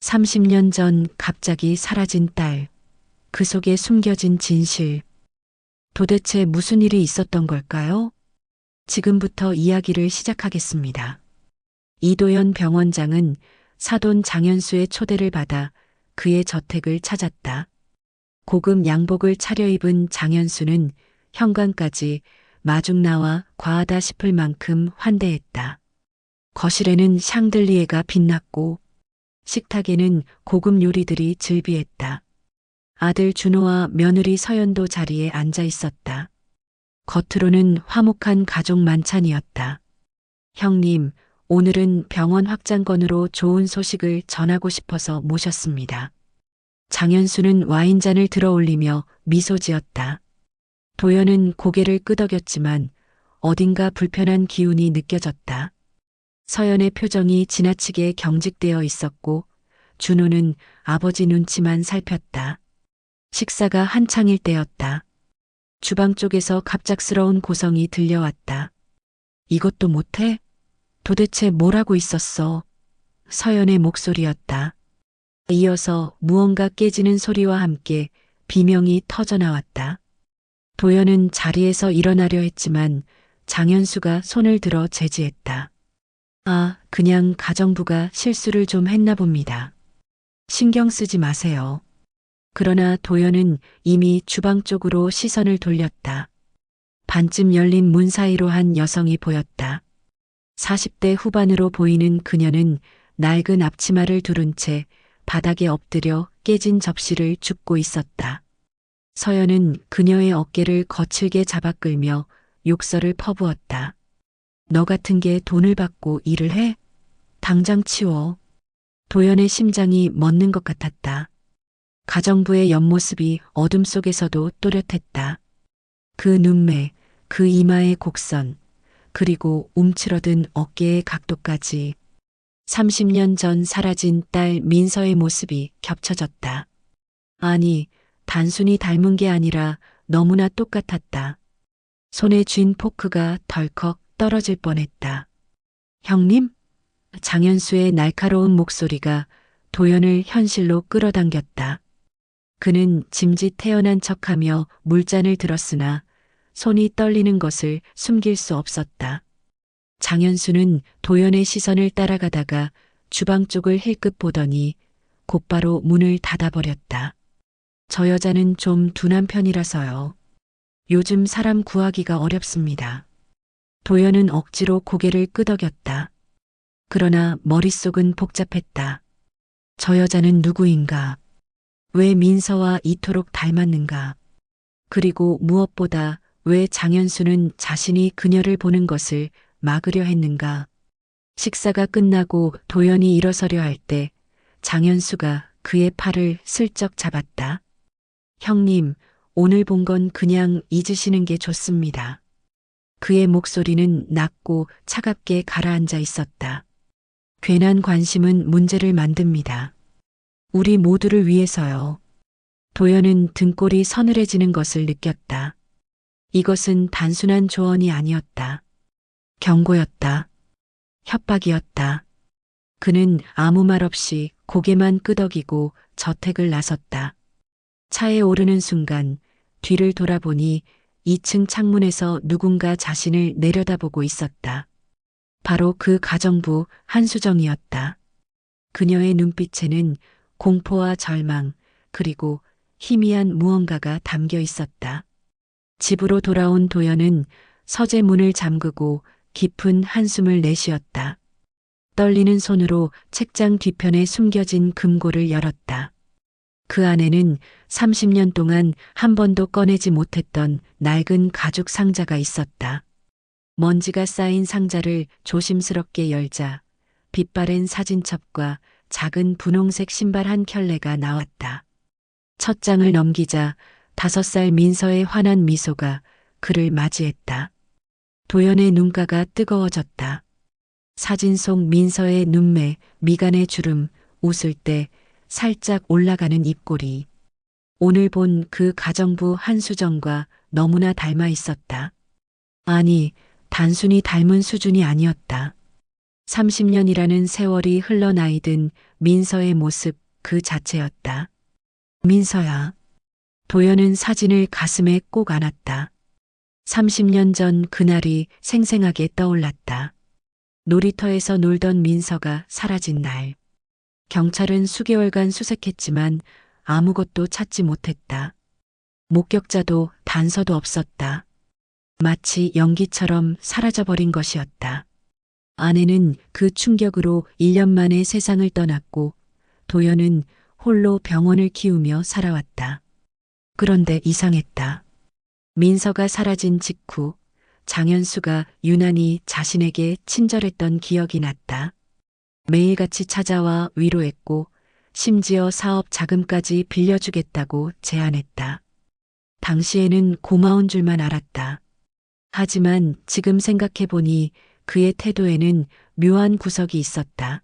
30년 전 갑자기 사라진 딸, 그 속에 숨겨진 진실. 도대체 무슨 일이 있었던 걸까요? 지금부터 이야기를 시작하겠습니다. 이도현 병원장은 사돈 장현수의 초대를 받아 그의 저택을 찾았다. 고급 양복을 차려입은 장현수는 현관까지 마중 나와 과하다 싶을 만큼 환대했다. 거실에는 샹들리에가 빛났고 식탁에는 고급 요리들이 즐비했다. 아들 준호와 며느리 서연도 자리에 앉아 있었다. 겉으로는 화목한 가족 만찬이었다. 형님, 오늘은 병원 확장건으로 좋은 소식을 전하고 싶어서 모셨습니다. 장현수는 와인잔을 들어 올리며 미소 지었다. 도연은 고개를 끄덕였지만 어딘가 불편한 기운이 느껴졌다. 서연의 표정이 지나치게 경직되어 있었고 준호는 아버지 눈치만 살폈다. 식사가 한창일 때였다. 주방 쪽에서 갑작스러운 고성이 들려왔다. 이것도 못해? 도대체 뭘 하고 있었어? 서연의 목소리였다. 이어서 무언가 깨지는 소리와 함께 비명이 터져나왔다. 도연은 자리에서 일어나려 했지만 장현수가 손을 들어 제지했다. 아, 그냥 가정부가 실수를 좀 했나 봅니다. 신경 쓰지 마세요. 그러나 도연은 이미 주방 쪽으로 시선을 돌렸다. 반쯤 열린 문 사이로 한 여성이 보였다. 40대 후반으로 보이는 그녀는 낡은 앞치마를 두른 채 바닥에 엎드려 깨진 접시를 줍고 있었다. 서연은 그녀의 어깨를 거칠게 잡아 끌며 욕설을 퍼부었다. 너 같은 게 돈을 받고 일을 해? 당장 치워. 도연의 심장이 멎는 것 같았다. 가정부의 옆모습이 어둠 속에서도 또렷했다. 그 눈매, 그 이마의 곡선, 그리고 움츠러든 어깨의 각도까지 30년 전 사라진 딸 민서의 모습이 겹쳐졌다. 아니, 단순히 닮은 게 아니라 너무나 똑같았다. 손에 쥔 포크가 덜컥 떨어질 뻔했다. 형님? 장현수의 날카로운 목소리가 도연을 현실로 끌어당겼다. 그는 짐짓 태어난 척하며 물잔을 들었으나 손이 떨리는 것을 숨길 수 없었다. 장현수는 도연의 시선을 따라가다가 주방 쪽을 힐끗 보더니 곧바로 문을 닫아버렸다. 저 여자는 좀 둔한 편이라서요. 요즘 사람 구하기가 어렵습니다. 도연은 억지로 고개를 끄덕였다. 그러나 머릿속은 복잡했다. 저 여자는 누구인가? 왜 민서와 이토록 닮았는가? 그리고 무엇보다 왜 장현수는 자신이 그녀를 보는 것을 막으려 했는가? 식사가 끝나고 도연이 일어서려 할 때 장현수가 그의 팔을 슬쩍 잡았다. 형님, 오늘 본 건 그냥 잊으시는 게 좋습니다. 그의 목소리는 낮고 차갑게 가라앉아 있었다. 괜한 관심은 문제를 만듭니다. 우리 모두를 위해서요. 도연은 등골이 서늘해지는 것을 느꼈다. 이것은 단순한 조언이 아니었다. 경고였다. 협박이었다. 그는 아무 말 없이 고개만 끄덕이고 저택을 나섰다. 차에 오르는 순간 뒤를 돌아보니 2층 창문에서 누군가 자신을 내려다보고 있었다. 바로 그 가정부 한수정이었다. 그녀의 눈빛에는 공포와 절망, 그리고 희미한 무언가가 담겨 있었다. 집으로 돌아온 도연은 서재 문을 잠그고 깊은 한숨을 내쉬었다. 떨리는 손으로 책장 뒤편에 숨겨진 금고를 열었다. 그 안에는 30년 동안 한 번도 꺼내지 못했던 낡은 가죽 상자가 있었다. 먼지가 쌓인 상자를 조심스럽게 열자 빛바랜 사진첩과 작은 분홍색 신발 한 켤레가 나왔다. 첫 장을 넘기자 5살 민서의 환한 미소가 그를 맞이했다. 도연의 눈가가 뜨거워졌다. 사진 속 민서의 눈매, 미간의 주름, 웃을 때 살짝 올라가는 입꼬리. 오늘 본 그 가정부 한수정과 너무나 닮아 있었다. 아니, 단순히 닮은 수준이 아니었다. 30년이라는 세월이 흘러나이든 민서의 모습 그 자체였다. 민서야. 도연은 사진을 가슴에 꼭 안았다. 30년 전 그날이 생생하게 떠올랐다. 놀이터에서 놀던 민서가 사라진 날. 경찰은 수개월간 수색했지만 아무것도 찾지 못했다. 목격자도 단서도 없었다. 마치 연기처럼 사라져버린 것이었다. 아내는 그 충격으로 1년 만에 세상을 떠났고 도연은 홀로 병원을 키우며 살아왔다. 그런데 이상했다. 민서가 사라진 직후 장현수가 유난히 자신에게 친절했던 기억이 났다. 매일같이 찾아와 위로했고 심지어 사업 자금까지 빌려주겠다고 제안했다. 당시에는 고마운 줄만 알았다. 하지만 지금 생각해보니 그의 태도에는 묘한 구석이 있었다.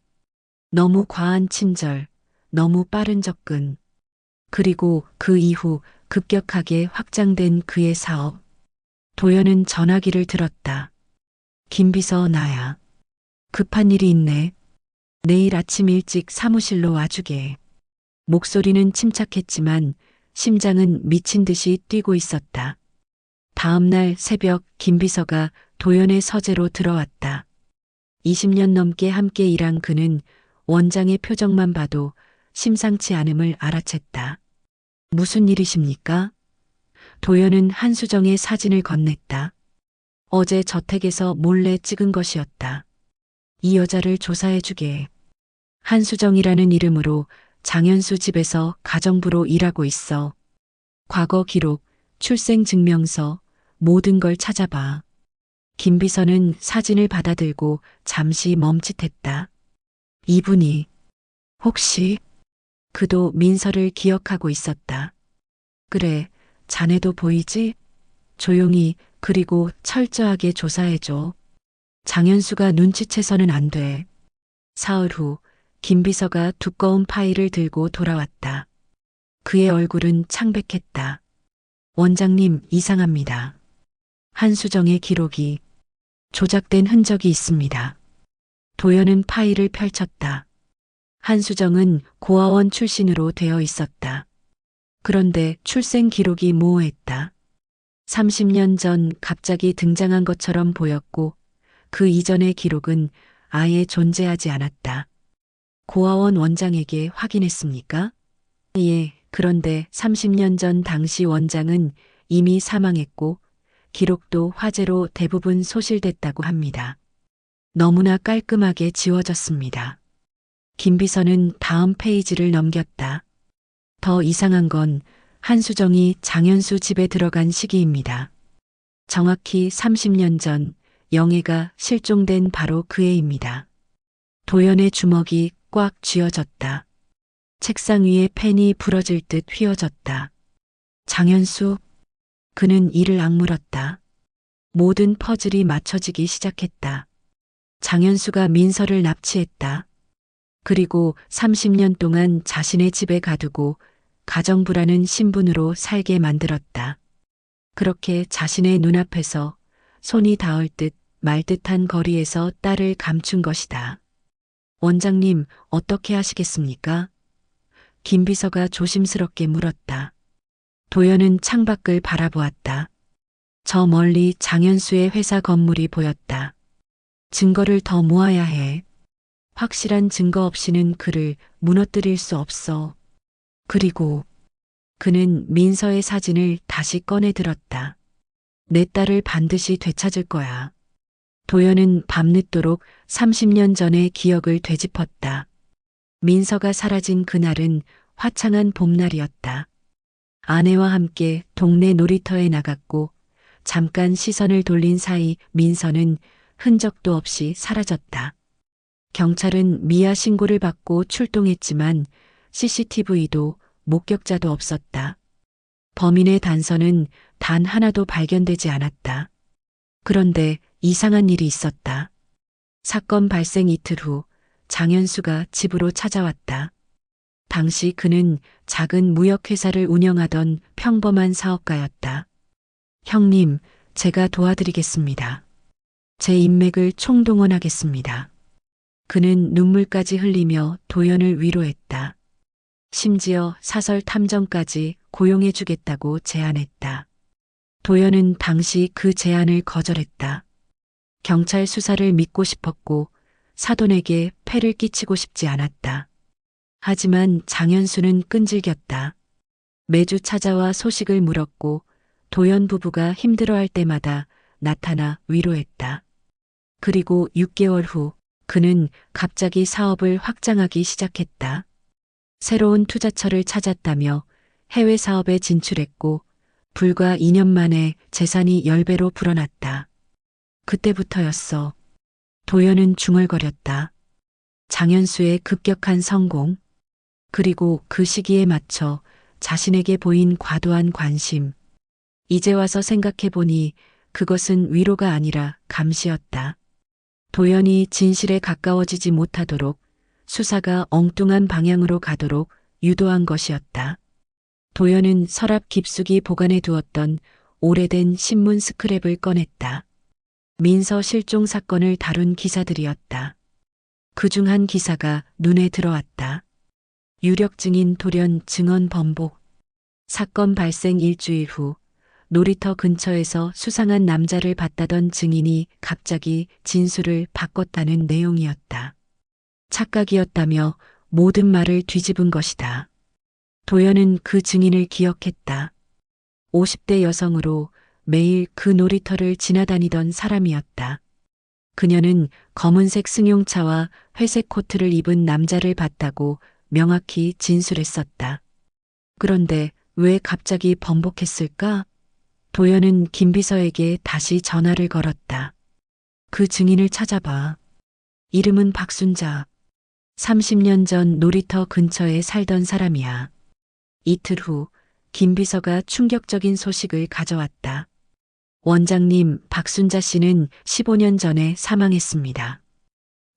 너무 과한 친절, 너무 빠른 접근, 그리고 그 이후 급격하게 확장된 그의 사업. 도연은 전화기를 들었다. 김비서 나야. 급한 일이 있네. 내일 아침 일찍 사무실로 와주게. 목소리는 침착했지만 심장은 미친 듯이 뛰고 있었다. 다음 날 새벽 김비서가 도연의 서재로 들어왔다. 20년 넘게 함께 일한 그는 원장의 표정만 봐도 심상치 않음을 알아챘다. 무슨 일이십니까? 도연은 한수정의 사진을 건넸다. 어제 저택에서 몰래 찍은 것이었다. 이 여자를 조사해주게. 한수정이라는 이름으로 장현수 집에서 가정부로 일하고 있어. 과거 기록, 출생증명서, 모든 걸 찾아봐. 김비서는 사진을 받아들고 잠시 멈칫했다. 이분이 혹시 그도 민서를 기억하고 있었다. 그래, 자네도 보이지? 조용히 그리고 철저하게 조사해줘. 장현수가 눈치채서는 안 돼. 사흘 후 김비서가 두꺼운 파일을 들고 돌아왔다. 그의 얼굴은 창백했다. 원장님, 이상합니다. 한수정의 기록이 조작된 흔적이 있습니다. 도연은 파일을 펼쳤다. 한수정은 고아원 출신으로 되어 있었다. 그런데 출생 기록이 모호했다. 30년 전 갑자기 등장한 것처럼 보였고 그 이전의 기록은 아예 존재하지 않았다. 고아원 원장에게 확인했습니까? 예, 그런데 30년 전 당시 원장은 이미 사망했고 기록도 화재로 대부분 소실됐다고 합니다. 너무나 깔끔하게 지워졌습니다. 김비서는 다음 페이지를 넘겼다. 더 이상한 건 한수정이 장현수 집에 들어간 시기입니다. 정확히 30년 전 영애가 실종된 바로 그 해입니다. 도연의 주먹이 꽉 쥐어졌다. 책상 위에 펜이 부러질 듯 휘어졌다. 장현수, 그는 이를 악물었다. 모든 퍼즐이 맞춰지기 시작했다. 장현수가 민서를 납치했다. 그리고 30년 동안 자신의 집에 가두고 가정부라는 신분으로 살게 만들었다. 그렇게 자신의 눈앞에서 손이 닿을 듯 말 듯한 거리에서 딸을 감춘 것이다. 원장님, 어떻게 하시겠습니까? 김비서가 조심스럽게 물었다. 도연은 창밖을 바라보았다. 저 멀리 장현수의 회사 건물이 보였다. 증거를 더 모아야 해. 확실한 증거 없이는 그를 무너뜨릴 수 없어. 그리고 그는 민서의 사진을 다시 꺼내 들었다. 내 딸을 반드시 되찾을 거야. 도연은 밤늦도록 30년 전의 기억을 되짚었다. 민서가 사라진 그날은 화창한 봄날이었다. 아내와 함께 동네 놀이터에 나갔고 잠깐 시선을 돌린 사이 민서는 흔적도 없이 사라졌다. 경찰은 미아 신고를 받고 출동했지만 CCTV도 목격자도 없었다. 범인의 단서는 단 하나도 발견되지 않았다. 그런데 이상한 일이 있었다. 사건 발생 이틀 후 장현수가 집으로 찾아왔다. 당시 그는 작은 무역회사를 운영하던 평범한 사업가였다. 형님, 제가 도와드리겠습니다. 제 인맥을 총동원하겠습니다. 그는 눈물까지 흘리며 도연을 위로했다. 심지어 사설 탐정까지 고용해주겠다고 제안했다. 도연은 당시 그 제안을 거절했다. 경찰 수사를 믿고 싶었고 사돈에게 폐를 끼치고 싶지 않았다. 하지만 장현수는 끈질겼다. 매주 찾아와 소식을 물었고 도연 부부가 힘들어할 때마다 나타나 위로했다. 그리고 6개월 후 그는 갑자기 사업을 확장하기 시작했다. 새로운 투자처를 찾았다며 해외 사업에 진출했고 불과 2년 만에 재산이 10배로 불어났다. 그때부터였어. 도연은 중얼거렸다. 장현수의 급격한 성공, 그리고 그 시기에 맞춰 자신에게 보인 과도한 관심. 이제 와서 생각해보니 그것은 위로가 아니라 감시였다. 도연이 진실에 가까워지지 못하도록, 수사가 엉뚱한 방향으로 가도록 유도한 것이었다. 도연은 서랍 깊숙이 보관해 두었던 오래된 신문 스크랩을 꺼냈다. 민서 실종 사건을 다룬 기사들이었다. 그중 한 기사가 눈에 들어왔다. 유력 증인 돌연 증언 번복. 사건 발생 일주일 후 놀이터 근처에서 수상한 남자를 봤다던 증인이 갑자기 진술을 바꿨다는 내용이었다. 착각이었다며 모든 말을 뒤집은 것이다. 도연은 그 증인을 기억했다. 50대 여성으로 매일 그 놀이터를 지나다니던 사람이었다. 그녀는 검은색 승용차와 회색 코트를 입은 남자를 봤다고 명확히 진술했었다. 그런데 왜 갑자기 번복했을까? 도연은 김비서에게 다시 전화를 걸었다. 그 증인을 찾아봐. 이름은 박순자. 30년 전 놀이터 근처에 살던 사람이야. 이틀 후 김비서가 충격적인 소식을 가져왔다. 원장님, 박순자 씨는 15년 전에 사망했습니다.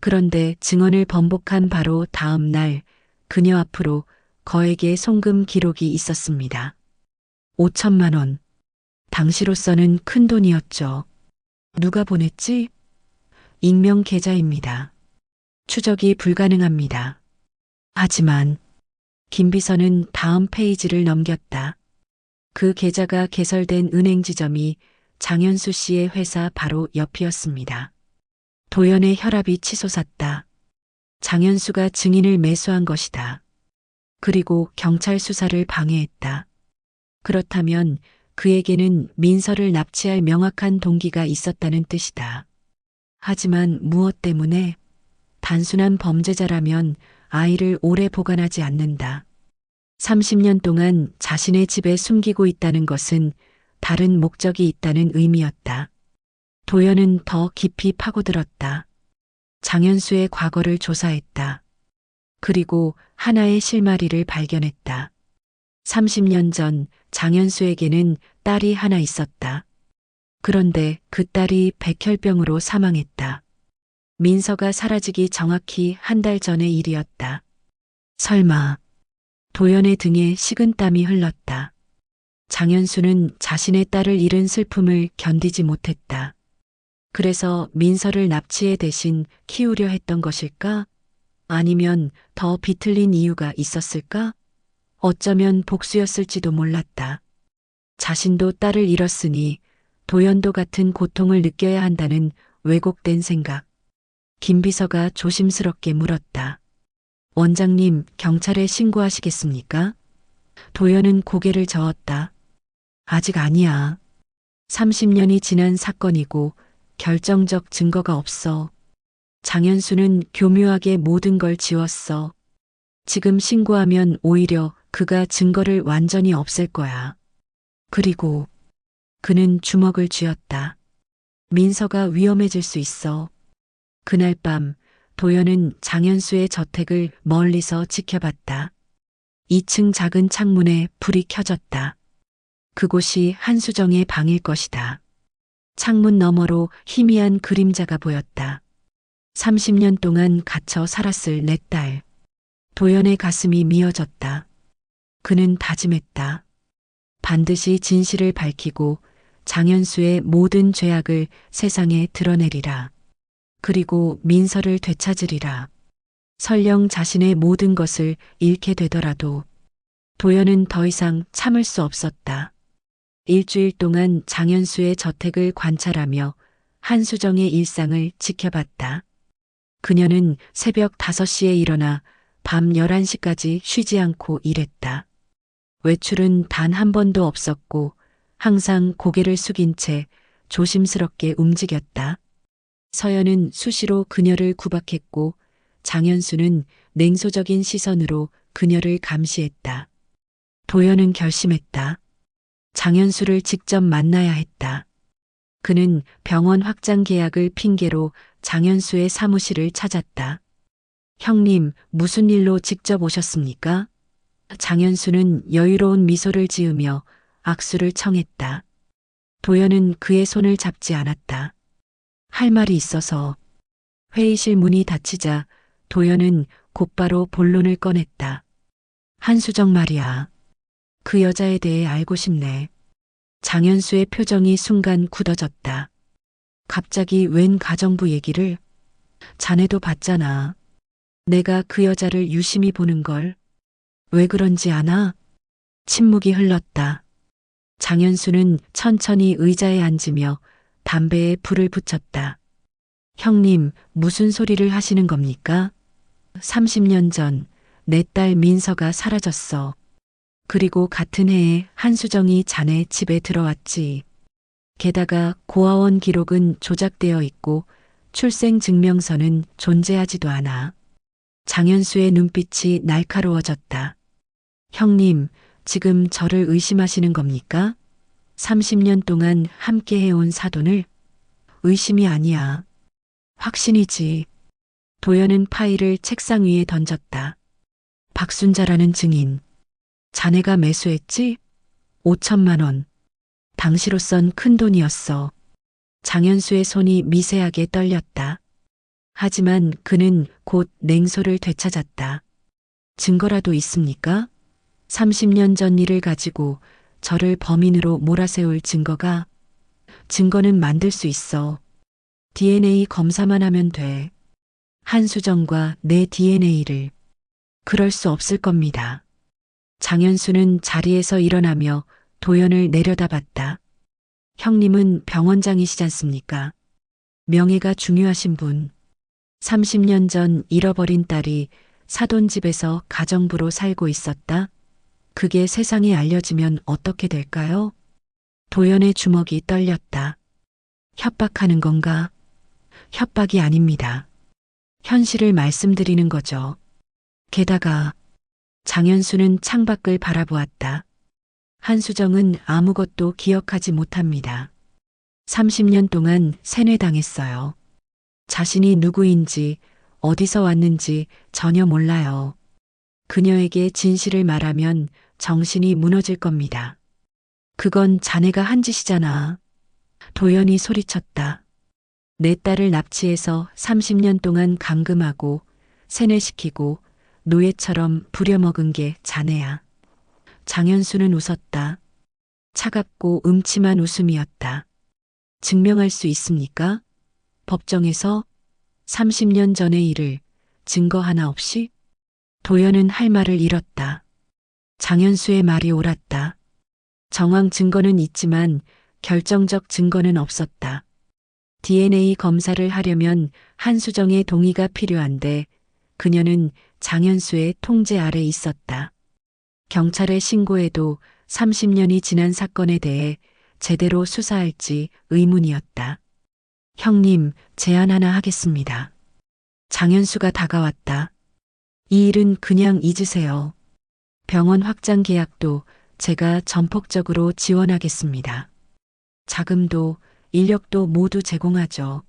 그런데 증언을 번복한 바로 다음 날 그녀 앞으로 거액의 송금 기록이 있었습니다. 5천만 원. 당시로서는 큰 돈이었죠. 누가 보냈지? 익명 계좌입니다. 추적이 불가능합니다. 하지만 김비서는 다음 페이지를 넘겼다. 그 계좌가 개설된 은행 지점이 장현수 씨의 회사 바로 옆이었습니다. 도연의 혈압이 치솟았다. 장현수가 증인을 매수한 것이다. 그리고 경찰 수사를 방해했다. 그렇다면 그에게는 민서를 납치할 명확한 동기가 있었다는 뜻이다. 하지만 무엇 때문에? 단순한 범죄자라면 아이를 오래 보관하지 않는다. 30년 동안 자신의 집에 숨기고 있다는 것은 다른 목적이 있다는 의미였다. 도연은 더 깊이 파고들었다. 장현수의 과거를 조사했다. 그리고 하나의 실마리를 발견했다. 30년 전 장현수에게는 딸이 하나 있었다. 그런데 그 딸이 백혈병으로 사망했다. 민서가 사라지기 정확히 한 달 전의 일이었다. 설마. 도연의 등에 식은땀이 흘렀다. 장현수는 자신의 딸을 잃은 슬픔을 견디지 못했다. 그래서 민서를 납치해 대신 키우려 했던 것일까? 아니면 더 비틀린 이유가 있었을까? 어쩌면 복수였을지도 몰랐다. 자신도 딸을 잃었으니 도연도 같은 고통을 느껴야 한다는 왜곡된 생각. 김비서가 조심스럽게 물었다. 원장님, 경찰에 신고하시겠습니까? 도연은 고개를 저었다. 아직 아니야. 30년이 지난 사건이고 결정적 증거가 없어. 장현수는 교묘하게 모든 걸 지웠어. 지금 신고하면 오히려 그가 증거를 완전히 없앨 거야. 그리고 그는 주먹을 쥐었다. 민서가 위험해질 수 있어. 그날 밤 도연은 장현수의 저택을 멀리서 지켜봤다. 2층 작은 창문에 불이 켜졌다. 그곳이 한수정의 방일 것이다. 창문 너머로 희미한 그림자가 보였다. 30년 동안 갇혀 살았을 내 딸. 도연의 가슴이 미어졌다. 그는 다짐했다. 반드시 진실을 밝히고 장현수의 모든 죄악을 세상에 드러내리라. 그리고 민서를 되찾으리라. 설령 자신의 모든 것을 잃게 되더라도 도연은 더 이상 참을 수 없었다. 일주일 동안 장현수의 저택을 관찰하며 한수정의 일상을 지켜봤다. 그녀는 새벽 5시에 일어나 밤 11시까지 쉬지 않고 일했다. 외출은 단 한 번도 없었고 항상 고개를 숙인 채 조심스럽게 움직였다. 서연은 수시로 그녀를 구박했고 장현수는 냉소적인 시선으로 그녀를 감시했다. 도연은 결심했다. 장현수를 직접 만나야 했다. 그는 병원 확장 계약을 핑계로 장현수의 사무실을 찾았다. 형님, 무슨 일로 직접 오셨습니까? 장현수는 여유로운 미소를 지으며 악수를 청했다. 도연은 그의 손을 잡지 않았다. 할 말이 있어서. 회의실 문이 닫히자 도연은 곧바로 본론을 꺼냈다. 한수정 말이야. 그 여자에 대해 알고 싶네. 장현수의 표정이 순간 굳어졌다. 갑자기 웬 가정부 얘기를? 자네도 봤잖아. 내가 그 여자를 유심히 보는 걸. 왜 그런지 아나? 침묵이 흘렀다. 장현수는 천천히 의자에 앉으며 담배에 불을 붙였다. 형님, 무슨 소리를 하시는 겁니까? 30년 전 내 딸 민서가 사라졌어. 그리고 같은 해에 한수정이 자네 집에 들어왔지. 게다가 고아원 기록은 조작되어 있고 출생증명서는 존재하지도 않아. 장현수의 눈빛이 날카로워졌다. 형님, 지금 저를 의심하시는 겁니까? 30년 동안 함께 해온 사돈을? 의심이 아니야. 확신이지. 도연은 파일을 책상 위에 던졌다. 박순자라는 증인. 자네가 매수했지? 5천만 원. 당시로선 큰 돈이었어. 장현수의 손이 미세하게 떨렸다. 하지만 그는 곧 냉소를 되찾았다. 증거라도 있습니까? 30년 전 일을 가지고 저를 범인으로 몰아세울 증거가. 증거는 만들 수 있어. DNA 검사만 하면 돼. 한수정과 내 DNA를. 그럴 수 없을 겁니다. 장현수는 자리에서 일어나며 도연을 내려다봤다. 형님은 병원장이시지 않습니까? 명예가 중요하신 분. 30년 전 잃어버린 딸이 사돈집에서 가정부로 살고 있었다. 그게 세상에 알려지면 어떻게 될까요? 도연의 주먹이 떨렸다. 협박하는 건가? 협박이 아닙니다. 현실을 말씀드리는 거죠. 게다가 장현수는 창밖을 바라보았다. 한수정은 아무것도 기억하지 못합니다. 30년 동안 세뇌당했어요. 자신이 누구인지 어디서 왔는지 전혀 몰라요. 그녀에게 진실을 말하면 정신이 무너질 겁니다. 그건 자네가 한 짓이잖아. 도연이 소리쳤다. 내 딸을 납치해서 30년 동안 감금하고 세뇌시키고 노예처럼 부려먹은 게 자네야. 장현수는 웃었다. 차갑고 음침한 웃음이었다. 증명할 수 있습니까? 법정에서 30년 전의 일을 증거 하나 없이? 도연은 할 말을 잃었다. 장현수의 말이 옳았다. 정황 증거는 있지만 결정적 증거는 없었다. DNA 검사를 하려면 한수정의 동의가 필요한데 그녀는 장현수의 통제 아래 있었다. 경찰에 신고해도 30년이 지난 사건에 대해 제대로 수사할지 의문이었다. 형님, 제안 하나 하겠습니다. 장현수가 다가왔다. 이 일은 그냥 잊으세요. 병원 확장 계약도 제가 전폭적으로 지원하겠습니다. 자금도 인력도 모두 제공하죠.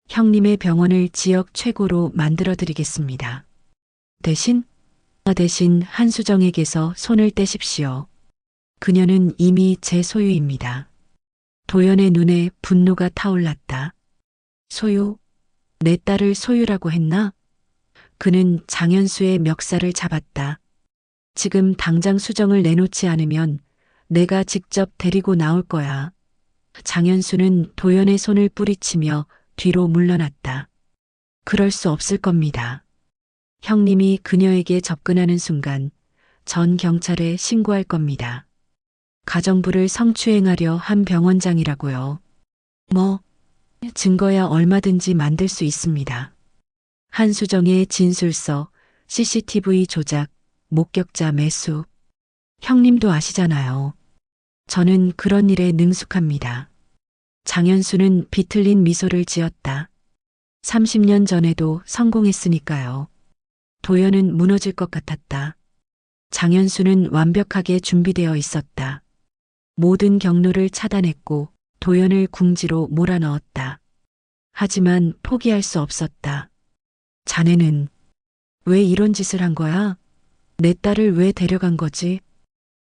형님의 병원을 지역 최고로 만들어드리겠습니다. 대신 한수정에게서 손을 떼십시오. 그녀는 이미 제 소유입니다. 도연의 눈에 분노가 타올랐다. 소유? 내 딸을 소유라고 했나? 그는 장현수의 멱살을 잡았다. 지금 당장 수정을 내놓지 않으면 내가 직접 데리고 나올 거야. 장현수는 도연의 손을 뿌리치며 뒤로 물러났다. 그럴 수 없을 겁니다. 형님이 그녀에게 접근하는 순간 전 경찰에 신고할 겁니다. 가정부를 성추행하려 한 병원장이라고요. 뭐, 증거야 얼마든지 만들 수 있습니다. 한수정의 진술서, CCTV 조작, 목격자 매수. 형님도 아시잖아요. 저는 그런 일에 능숙합니다. 장현수는 비틀린 미소를 지었다. 30년 전에도 성공했으니까요. 도연은 무너질 것 같았다. 장현수는 완벽하게 준비되어 있었다. 모든 경로를 차단했고 도연을 궁지로 몰아넣었다. 하지만 포기할 수 없었다. 자네는 왜 이런 짓을 한 거야? 내 딸을 왜 데려간 거지?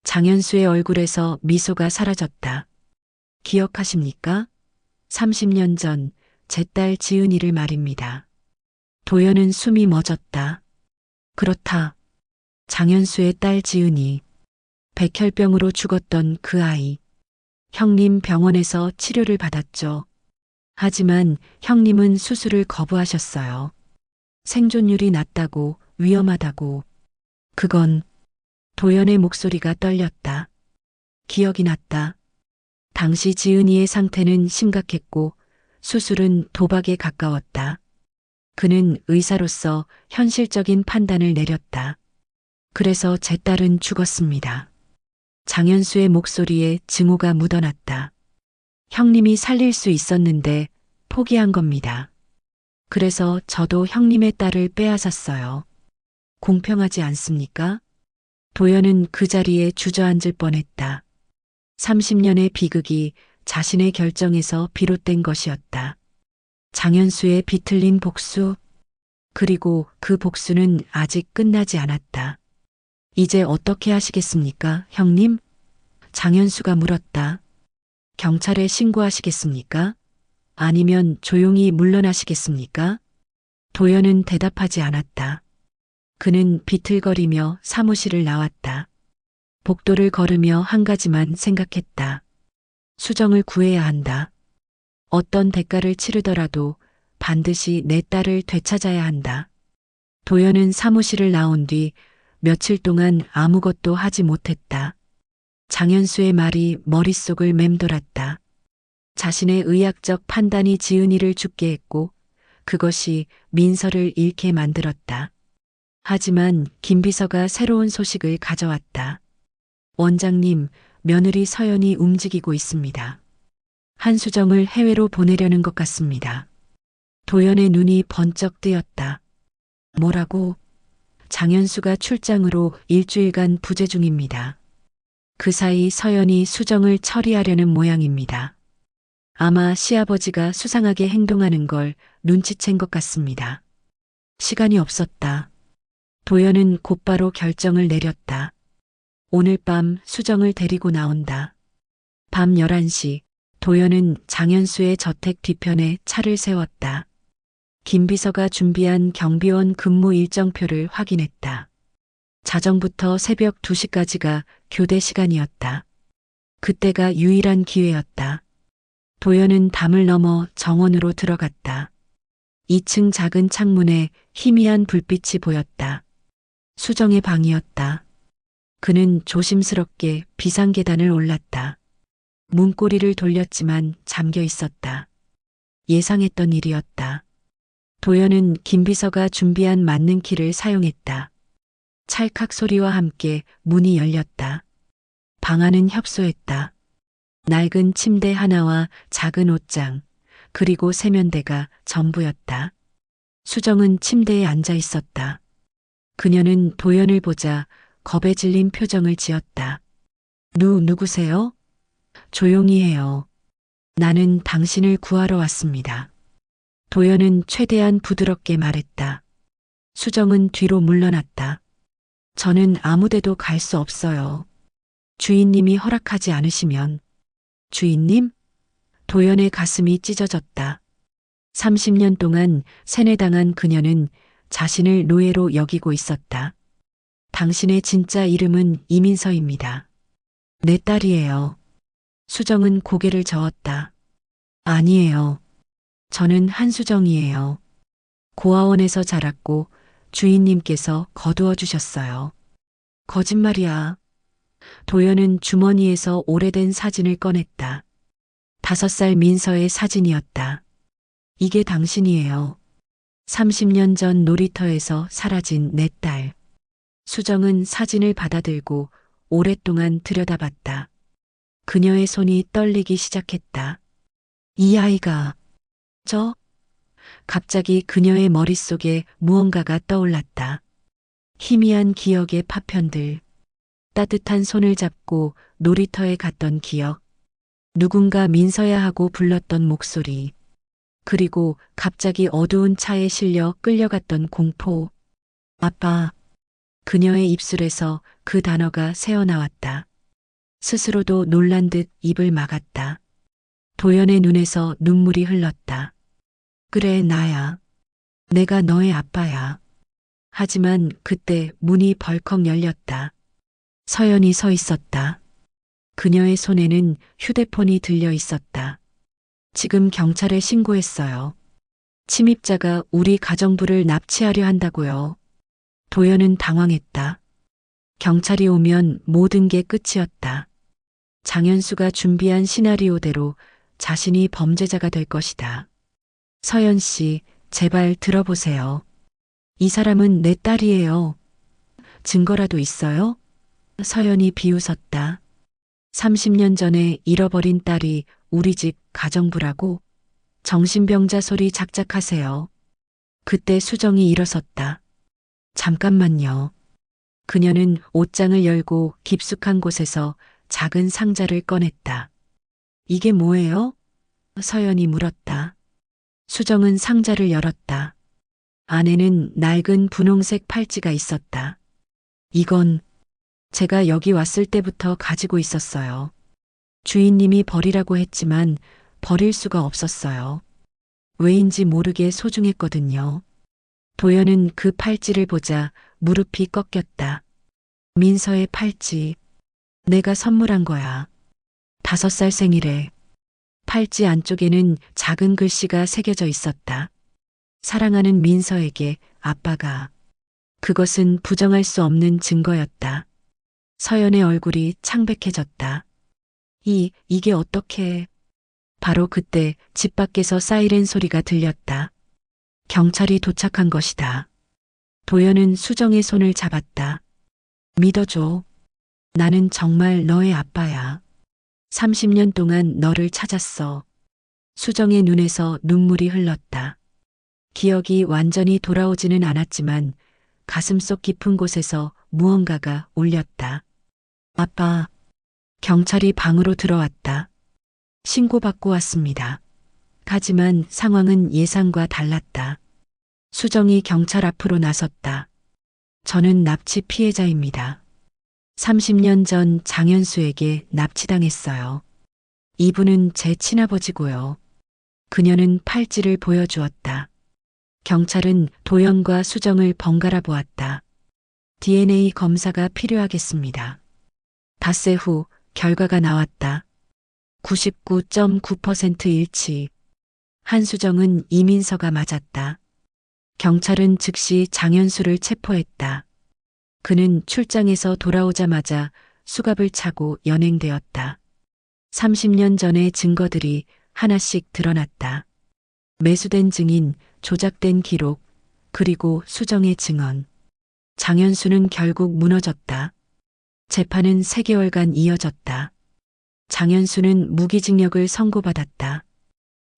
장현수의 얼굴에서 미소가 사라졌다. 기억하십니까? 30년 전 제 딸 지은이를 말입니다. 도연은 숨이 멎었다. 그렇다. 장현수의 딸 지은이 백혈병으로 죽었던 그 아이. 형님 병원에서 치료를 받았죠. 하지만 형님은 수술을 거부하셨어요. 생존율이 낮다고, 위험하다고. 그건 도연의 목소리가 떨렸다. 기억이 났다. 당시 지은이의 상태는 심각했고 수술은 도박에 가까웠다. 그는 의사로서 현실적인 판단을 내렸다. 그래서 제 딸은 죽었습니다. 장현수의 목소리에 증오가 묻어났다. 형님이 살릴 수 있었는데 포기한 겁니다. 그래서 저도 형님의 딸을 빼앗았어요. 공평하지 않습니까? 도연은 그 자리에 주저앉을 뻔했다. 30년의 비극이 자신의 결정에서 비롯된 것이었다. 장현수의 비틀린 복수, 그리고 그 복수는 아직 끝나지 않았다. 이제 어떻게 하시겠습니까, 형님? 장현수가 물었다. 경찰에 신고하시겠습니까? 아니면 조용히 물러나시겠습니까? 도연은 대답하지 않았다. 그는 비틀거리며 사무실을 나왔다. 복도를 걸으며 한 가지만 생각했다. 수정을 구해야 한다. 어떤 대가를 치르더라도 반드시 내 딸을 되찾아야 한다. 도연은 사무실을 나온 뒤 며칠 동안 아무것도 하지 못했다. 장현수의 말이 머릿속을 맴돌았다. 자신의 의학적 판단이 지은이를 죽게 했고 그것이 민서를 잃게 만들었다. 하지만 김 비서가 새로운 소식을 가져왔다. 원장님, 며느리 서연이 움직이고 있습니다. 한수정을 해외로 보내려는 것 같습니다. 도연의 눈이 번쩍 뜨였다. 뭐라고? 장현수가 출장으로 일주일간 부재 중입니다. 그 사이 서연이 수정을 처리하려는 모양입니다. 아마 시아버지가 수상하게 행동하는 걸 눈치챈 것 같습니다. 시간이 없었다. 도연은 곧바로 결정을 내렸다. 오늘 밤 수정을 데리고 나온다. 밤 11시 도연은 장현수의 저택 뒤편에 차를 세웠다. 김 비서가 준비한 경비원 근무 일정표를 확인했다. 자정부터 새벽 2시까지가 교대 시간이었다. 그때가 유일한 기회였다. 도연은 담을 넘어 정원으로 들어갔다. 2층 작은 창문에 희미한 불빛이 보였다. 수정의 방이었다. 그는 조심스럽게 비상계단을 올랐다. 문고리를 돌렸지만 잠겨 있었다. 예상했던 일이었다. 도연은 김 비서가 준비한 맞는 키를 사용했다. 찰칵 소리와 함께 문이 열렸다. 방 안은 협소했다. 낡은 침대 하나와 작은 옷장, 그리고 세면대가 전부였다. 수정은 침대에 앉아 있었다. 그녀는 도연을 보자 겁에 질린 표정을 지었다. 누구세요? 조용히 해요. 나는 당신을 구하러 왔습니다. 도연은 최대한 부드럽게 말했다. 수정은 뒤로 물러났다. 저는 아무데도 갈 수 없어요. 주인님이 허락하지 않으시면. 주인님? 도연의 가슴이 찢어졌다. 30년 동안 세뇌당한 그녀는 자신을 노예로 여기고 있었다. 당신의 진짜 이름은 이민서입니다. 내 딸이에요. 수정은 고개를 저었다. 아니에요. 저는 한수정이에요. 고아원에서 자랐고 주인님께서 거두어 주셨어요. 거짓말이야. 도연은 주머니에서 오래된 사진을 꺼냈다. 5살 민서의 사진이었다. 이게 당신이에요. 30년 전 놀이터에서 사라진 내 딸. 수정은 사진을 받아들고 오랫동안 들여다봤다. 그녀의 손이 떨리기 시작했다. 이 아이가 갑자기 그녀의 머릿속에 무언가가 떠올랐다. 희미한 기억의 파편들. 따뜻한 손을 잡고 놀이터에 갔던 기억. 누군가 민서야 하고 불렀던 목소리. 그리고 갑자기 어두운 차에 실려 끌려갔던 공포. 아빠. 그녀의 입술에서 그 단어가 새어나왔다. 스스로도 놀란 듯 입을 막았다. 도연의 눈에서 눈물이 흘렀다. 그래, 나야. 내가 너의 아빠야. 하지만 그때 문이 벌컥 열렸다. 서연이 서 있었다. 그녀의 손에는 휴대폰이 들려 있었다. 지금 경찰에 신고했어요. 침입자가 우리 가정부를 납치하려 한다고요. 도연은 당황했다. 경찰이 오면 모든 게 끝이었다. 장현수가 준비한 시나리오대로 자신이 범죄자가 될 것이다. 서연 씨, 제발 들어보세요. 이 사람은 내 딸이에요. 증거라도 있어요? 서연이 비웃었다. 30년 전에 잃어버린 딸이 우리 집 가정부라고? 정신병자 소리 작작하세요. 그때 수정이 일어섰다. 잠깐만요. 그녀는 옷장을 열고 깊숙한 곳에서 작은 상자를 꺼냈다. 이게 뭐예요? 서연이 물었다. 수정은 상자를 열었다. 안에는 낡은 분홍색 팔찌가 있었다. 이건 제가 여기 왔을 때부터 가지고 있었어요. 주인님이 버리라고 했지만 버릴 수가 없었어요. 왜인지 모르게 소중했거든요. 도연은 그 팔찌를 보자 무릎이 꺾였다. 민서의 팔찌. 내가 선물한 거야. 5살 생일에. 팔찌 안쪽에는 작은 글씨가 새겨져 있었다. 사랑하는 민서에게 아빠가. 그것은 부정할 수 없는 증거였다. 서연의 얼굴이 창백해졌다. 이게 어떻게... 바로 그때 집 밖에서 사이렌 소리가 들렸다. 경찰이 도착한 것이다. 도연은 수정의 손을 잡았다. 믿어줘. 나는 정말 너의 아빠야. 30년 동안 너를 찾았어. 수정의 눈에서 눈물이 흘렀다. 기억이 완전히 돌아오지는 않았지만 가슴속 깊은 곳에서 무언가가 울렸다. 아빠. 경찰이 방으로 들어왔다. 신고받고 왔습니다. 하지만 상황은 예상과 달랐다. 수정이 경찰 앞으로 나섰다. 저는 납치 피해자입니다. 30년 전 장현수에게 납치당했어요. 이분은 제 친아버지고요. 그녀는 팔찌를 보여주었다. 경찰은 도연과 수정을 번갈아 보았다. DNA 검사가 필요하겠습니다. 닷새 후 결과가 나왔다. 99.9% 일치. 한수정은 이민서가 맞았다. 경찰은 즉시 장현수를 체포했다. 그는 출장에서 돌아오자마자 수갑을 차고 연행되었다. 30년 전의 증거들이 하나씩 드러났다. 매수된 증인, 조작된 기록, 그리고 수정의 증언. 장현수는 결국 무너졌다. 재판은 3개월간 이어졌다. 장현수는 무기징역을 선고받았다.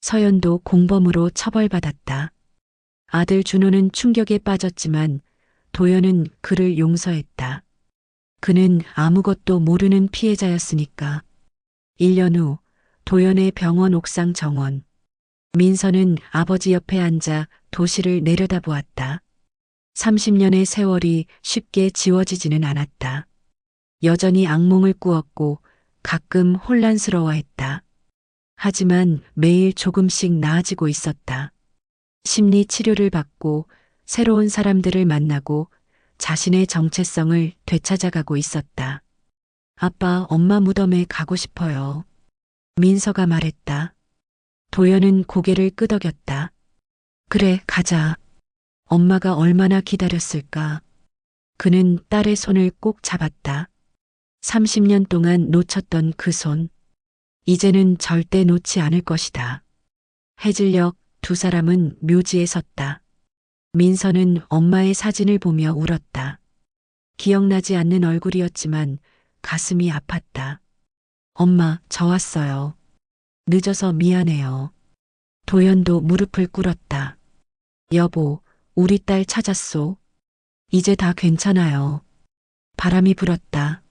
서연도 공범으로 처벌받았다. 아들 준호는 충격에 빠졌지만 도연은 그를 용서했다. 그는 아무것도 모르는 피해자였으니까. 1년 후 도연의 병원 옥상 정원. 민서는 아버지 옆에 앉아 도시를 내려다보았다. 30년의 세월이 쉽게 지워지지는 않았다. 여전히 악몽을 꾸었고 가끔 혼란스러워했다. 하지만 매일 조금씩 나아지고 있었다. 심리 치료를 받고 새로운 사람들을 만나고 자신의 정체성을 되찾아가고 있었다. 아빠, 엄마 무덤에 가고 싶어요. 민서가 말했다. 도연은 고개를 끄덕였다. 그래, 가자. 엄마가 얼마나 기다렸을까? 그는 딸의 손을 꼭 잡았다. 30년 동안 놓쳤던 그 손. 이제는 절대 놓지 않을 것이다. 해질녘 두 사람은 묘지에 섰다. 민서는 엄마의 사진을 보며 울었다. 기억나지 않는 얼굴이었지만 가슴이 아팠다. 엄마, 저 왔어요. 늦어서 미안해요. 도연도 무릎을 꿇었다. 여보, 우리 딸 찾았소. 이제 다 괜찮아요. 바람이 불었다.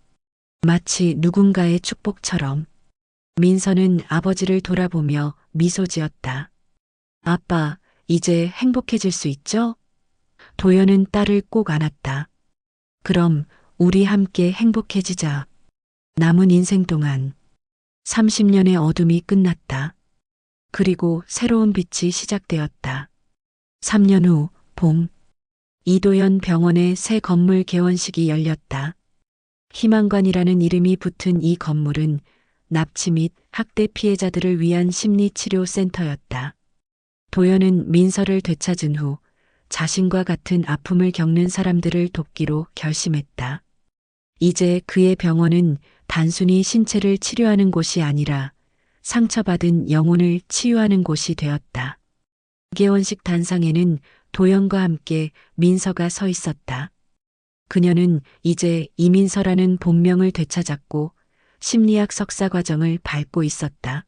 마치 누군가의 축복처럼. 민서는 아버지를 돌아보며 미소 지었다. 아빠, 이제 행복해질 수 있죠? 도연은 딸을 꼭 안았다. 그럼 우리 함께 행복해지자. 남은 인생 동안 30년의 어둠이 끝났다. 그리고 새로운 빛이 시작되었다. 3년 후 봄, 이도연 병원의 새 건물 개원식이 열렸다. 희망관이라는 이름이 붙은 이 건물은 납치 및 학대 피해자들을 위한 심리치료센터였다. 도연은 민서를 되찾은 후 자신과 같은 아픔을 겪는 사람들을 돕기로 결심했다. 이제 그의 병원은 단순히 신체를 치료하는 곳이 아니라 상처받은 영혼을 치유하는 곳이 되었다. 개원식 단상에는 도연과 함께 민서가 서 있었다. 그녀는 이제 이민서라는 본명을 되찾았고 심리학 석사 과정을 밟고 있었다.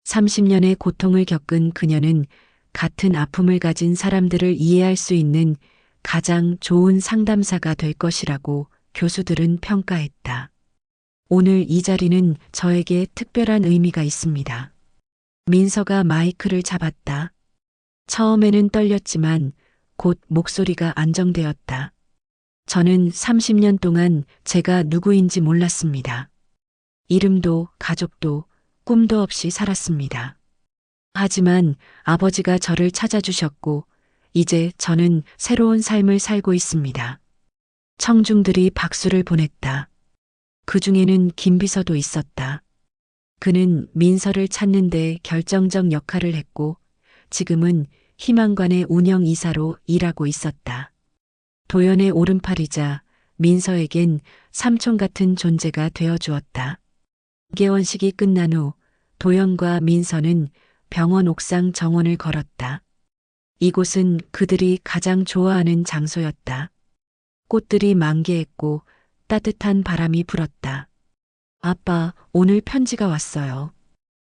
30년의 고통을 겪은 그녀는 같은 아픔을 가진 사람들을 이해할 수 있는 가장 좋은 상담사가 될 것이라고 교수들은 평가했다. 오늘 이 자리는 저에게 특별한 의미가 있습니다. 민서가 마이크를 잡았다. 처음에는 떨렸지만 곧 목소리가 안정되었다. 저는 30년 동안 제가 누구인지 몰랐습니다. 이름도 가족도 꿈도 없이 살았습니다. 하지만 아버지가 저를 찾아주셨고 이제 저는 새로운 삶을 살고 있습니다. 청중들이 박수를 보냈다. 그 중에는 김비서도 있었다. 그는 민서를 찾는 데 결정적 역할을 했고 지금은 희망관의 운영이사로 일하고 있었다. 도연의 오른팔이자 민서에겐 삼촌 같은 존재가 되어 주었다. 개원식이 끝난 후 도연과 민서는 병원 옥상 정원을 걸었다. 이곳은 그들이 가장 좋아하는 장소였다. 꽃들이 만개했고 따뜻한 바람이 불었다. 아빠, 오늘 편지가 왔어요.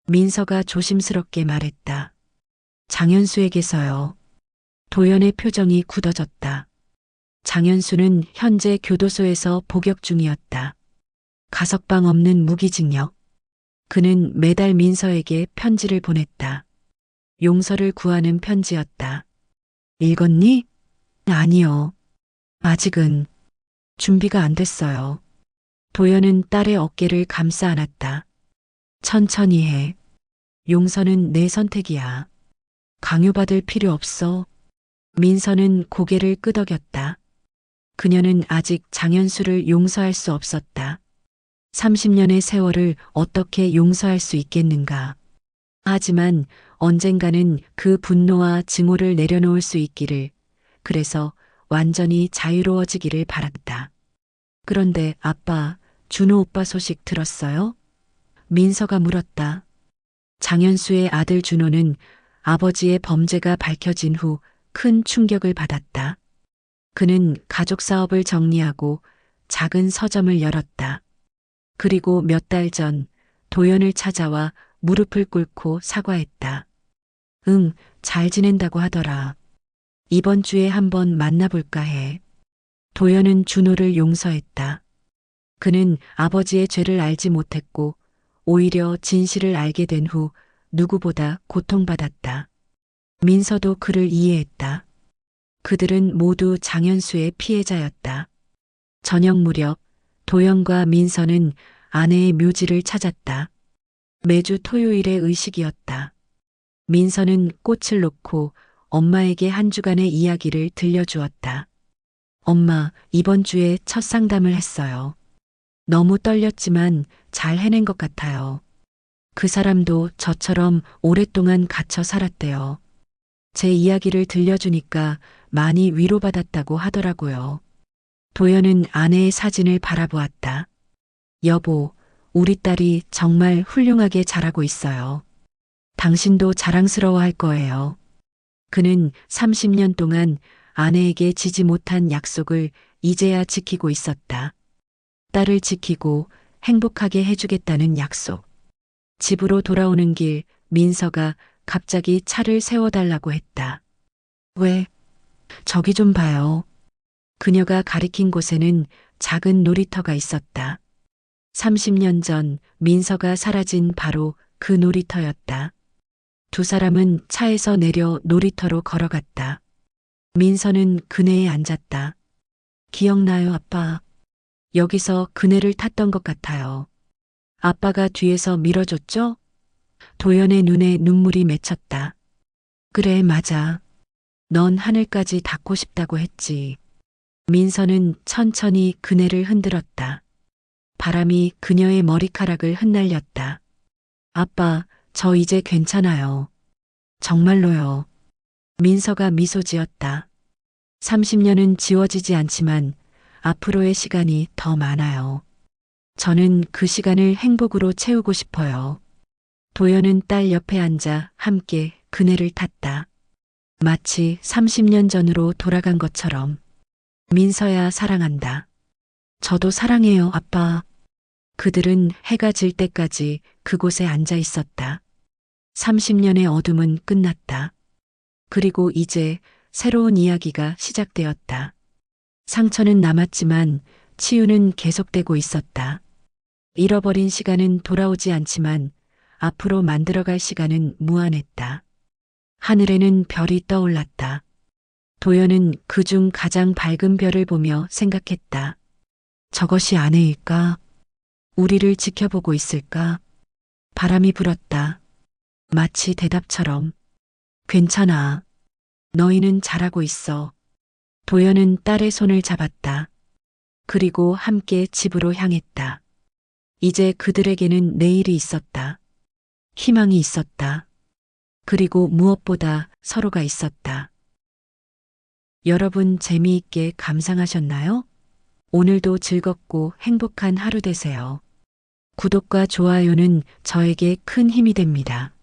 민서가 조심스럽게 말했다. 장현수에게서요. 도연의 표정이 굳어졌다. 장현수는 현재 교도소에서 복역 중이었다. 가석방 없는 무기징역. 그는 매달 민서에게 편지를 보냈다. 용서를 구하는 편지였다. 읽었니? 아니요. 아직은 준비가 안 됐어요. 도연은 딸의 어깨를 감싸 안았다. 천천히 해. 용서는 내 선택이야. 강요받을 필요 없어. 민서는 고개를 끄덕였다. 그녀는 아직 장현수를 용서할 수 없었다. 30년의 세월을 어떻게 용서할 수 있겠는가. 하지만 언젠가는 그 분노와 증오를 내려놓을 수 있기를, 그래서 완전히 자유로워지기를 바랐다. 그런데 아빠, 준호 오빠 소식 들었어요? 민서가 물었다. 장현수의 아들 준호는 아버지의 범죄가 밝혀진 후 큰 충격을 받았다. 그는 가족 사업을 정리하고 작은 서점을 열었다. 그리고 몇 달 전 도연을 찾아와 무릎을 꿇고 사과했다. 응, 잘 지낸다고 하더라. 이번 주에 한번 만나볼까 해. 도연은 준호를 용서했다. 그는 아버지의 죄를 알지 못했고 오히려 진실을 알게 된 후 누구보다 고통받았다. 민서도 그를 이해했다. 그들은 모두 장현수의 피해자였다. 저녁 무렵 도연과 민서는 아내의 묘지를 찾았다. 매주 토요일의 의식이었다. 민서는 꽃을 놓고 엄마에게 한 주간의 이야기를 들려주었다. 엄마, 이번 주에 첫 상담을 했어요. 너무 떨렸지만 잘 해낸 것 같아요. 그 사람도 저처럼 오랫동안 갇혀 살았대요. 제 이야기를 들려주니까 많이 위로받았다고 하더라고요. 도연은 아내의 사진을 바라보았다. 여보, 우리 딸이 정말 훌륭하게 자라고 있어요. 당신도 자랑스러워할 거예요. 그는 30년 동안 아내에게 지지 못한 약속을 이제야 지키고 있었다. 딸을 지키고 행복하게 해주겠다는 약속. 집으로 돌아오는 길 민서가 갑자기 차를 세워달라고 했다. 왜? 저기 좀 봐요. 그녀가 가리킨 곳에는 작은 놀이터가 있었다. 30년 전 민서가 사라진 바로 그 놀이터였다. 두 사람은 차에서 내려 놀이터로 걸어갔다. 민서는 그네에 앉았다. 기억나요, 아빠? 여기서 그네를 탔던 것 같아요. 아빠가 뒤에서 밀어줬죠? 도연의 눈에 눈물이 맺혔다. 그래, 맞아. 넌 하늘까지 닿고 싶다고 했지. 민서는 천천히 그네를 흔들었다. 바람이 그녀의 머리카락을 흩날렸다. 아빠, 저 이제 괜찮아요. 정말로요. 민서가 미소 지었다. 30년은 지워지지 않지만 앞으로의 시간이 더 많아요. 저는 그 시간을 행복으로 채우고 싶어요. 도연은 딸 옆에 앉아 함께 그네를 탔다. 마치 30년 전으로 돌아간 것처럼. 민서야, 사랑한다. 저도 사랑해요, 아빠. 그들은 해가 질 때까지 그곳에 앉아 있었다. 30년의 어둠은 끝났다. 그리고 이제 새로운 이야기가 시작되었다. 상처는 남았지만 치유는 계속되고 있었다. 잃어버린 시간은 돌아오지 않지만 앞으로 만들어갈 시간은 무한했다. 하늘에는 별이 떠올랐다. 도연은 그중 가장 밝은 별을 보며 생각했다. 저것이 아내일까? 우리를 지켜보고 있을까? 바람이 불었다. 마치 대답처럼. 괜찮아. 너희는 잘하고 있어. 도연은 딸의 손을 잡았다. 그리고 함께 집으로 향했다. 이제 그들에게는 내일이 있었다. 희망이 있었다. 그리고 무엇보다 서로가 있었다. 여러분 재미있게 감상하셨나요? 오늘도 즐겁고 행복한 하루 되세요. 구독과 좋아요는 저에게 큰 힘이 됩니다.